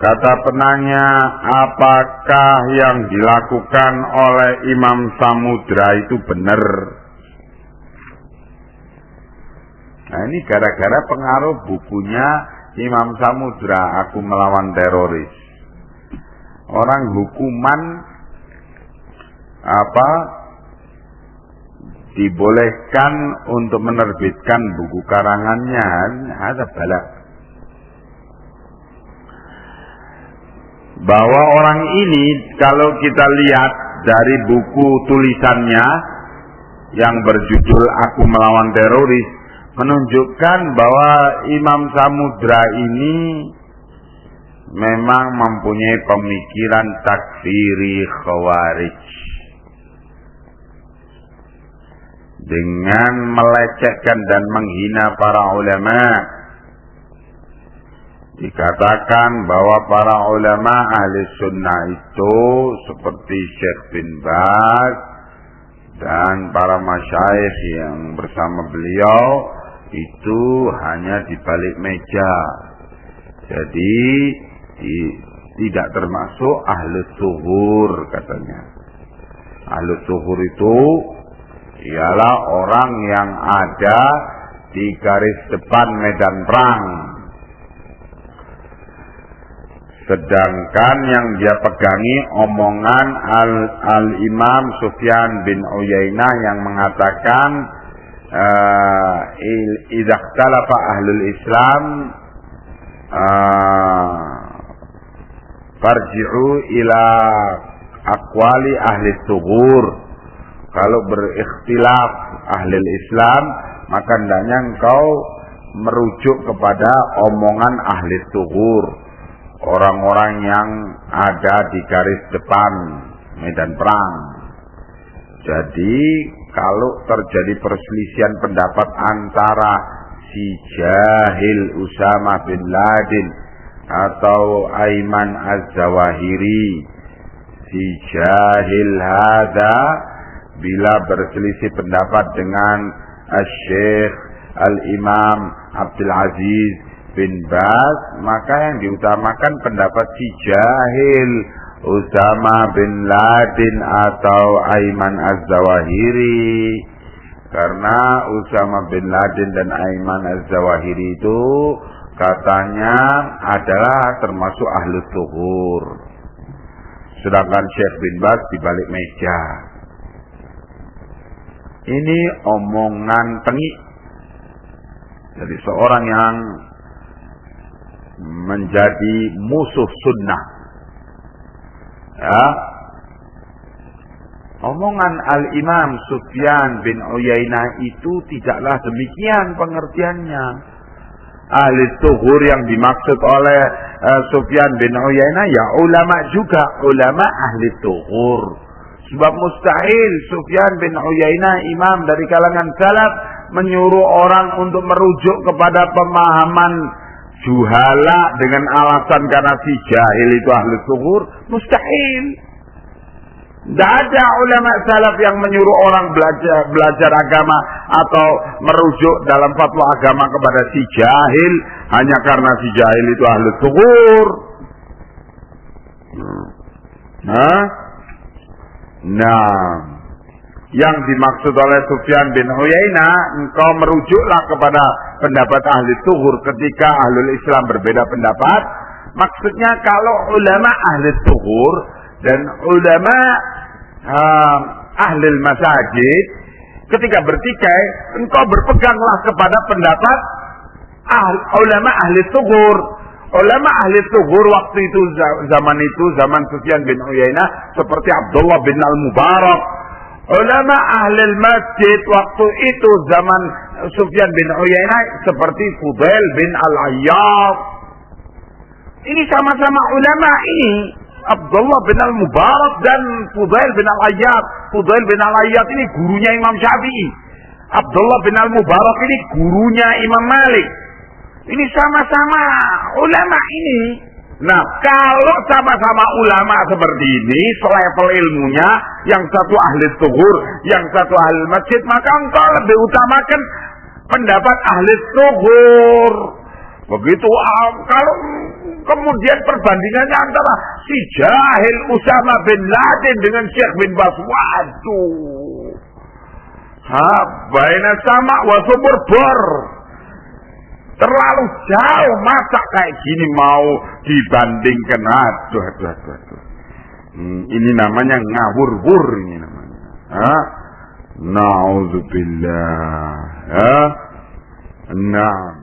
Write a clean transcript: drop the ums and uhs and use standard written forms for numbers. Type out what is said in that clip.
Kata penanya, apakah yang dilakukan oleh Imam Samudra itu benar? Nah, ini gara-gara pengaruh bukunya Imam Samudra, Aku Melawan Teroris. Orang hukuman dibolehkan untuk menerbitkan buku karangannya, ada balak. Bahwa orang ini kalau kita lihat dari buku tulisannya yang berjudul Aku Melawan Teroris, menunjukkan bahwa Imam Samudra ini memang mempunyai pemikiran takfiri khawarij dengan melecehkan dan menghina para ulama. Dikatakan bahwa para ulama ahli sunnah itu seperti Syekh bin Baz dan para masyayikh yang bersama beliau itu hanya di balik meja. Jadi tidak termasuk ahli zuhur katanya. Ahli zuhur itu ialah orang yang ada di garis depan medan perang. Sedangkan yang dia pegangi omongan Al-Imam Sufyan bin Uyainah yang mengatakan idza ikhtalafa ahlul Islam farji'u ila aqwali ahli thughur. Kalau berikhtilaf ahli Islam, maka hendaknya engkau merujuk kepada omongan ahli thughur, orang-orang yang ada di garis depan medan perang. Jadi kalau terjadi perselisihan pendapat antara si jahil Usama bin Laden atau Aiman Az-Zawahiri, si jahil hada bila berselisih pendapat dengan Syekh Al-Imam Abdul Aziz bin Baz, maka yang diutamakan pendapat si jahil Usama bin Laden atau Aiman Az-Zawahiri. Karena Usama bin Laden dan Aiman Az-Zawahiri itu katanya adalah termasuk ahlu zuhur. Sedangkan Syekh bin Baz di balik meja. Ini omongan tengik dari seorang yang menjadi musuh sunnah. Ya. Omongan Al-Imam Sufyan bin Uyainah itu tidaklah demikian pengertiannya. Ahli zuhur yang dimaksud oleh Sufyan bin Uyainah ya ulama juga, ulama ahli zuhur. Sebab mustahil Sufyan bin Uyainah, imam dari kalangan salaf, menyuruh orang untuk merujuk kepada pemahaman juhala dengan alasan karena si jahil itu ahli zuhur. Mustahil. Tidak ada ulama salaf yang menyuruh orang belajar agama atau merujuk dalam fatwa agama kepada si jahil hanya karena si jahil itu ahli zuhur. Nah, yang dimaksud oleh Sufyan bin Uyainah, engkau merujuklah kepada pendapat ahli zuhur ketika ahlul Islam berbeda pendapat. Maksudnya kalau ulama ahli zuhur dan ulama ahli masajid ketika bertikai, engkau berpeganglah kepada pendapat ulama ahli zuhur. Ulama ahli zuhur waktu itu, zaman Sufyan bin Uyainah seperti Abdullah bin Al-Mubarak. Ulama ahli masjid waktu itu zaman Sufyan bin Uyainah seperti Fudail bin Al-Ayyad. Ini sama-sama ulama ini. Abdullah bin Al-Mubarak dan Fudail bin Al-Ayyad. Fudail bin Al-Ayyad ini gurunya Imam Syafi'i. Abdullah bin Al-Mubarak ini gurunya Imam Malik. Ini sama-sama ulama ini. Nah, kalau sama-sama ulama seperti ini, selevel ilmunya, yang satu ahli zuhur, yang satu ahli masjid, maka engkau lebih utamakan pendapat ahli zuhur. Begitu, kalau engkau kemudian perbandingannya antara si jahil Usama bin Laden dengan Syekh bin Baz. Waduh. Baina sama wa sumur bor. Terlalu jauh, masa kayak gini mau dibandingkan. Aduh. Ini namanya ngawur-wur ini namanya. Nauzubillah. Nah.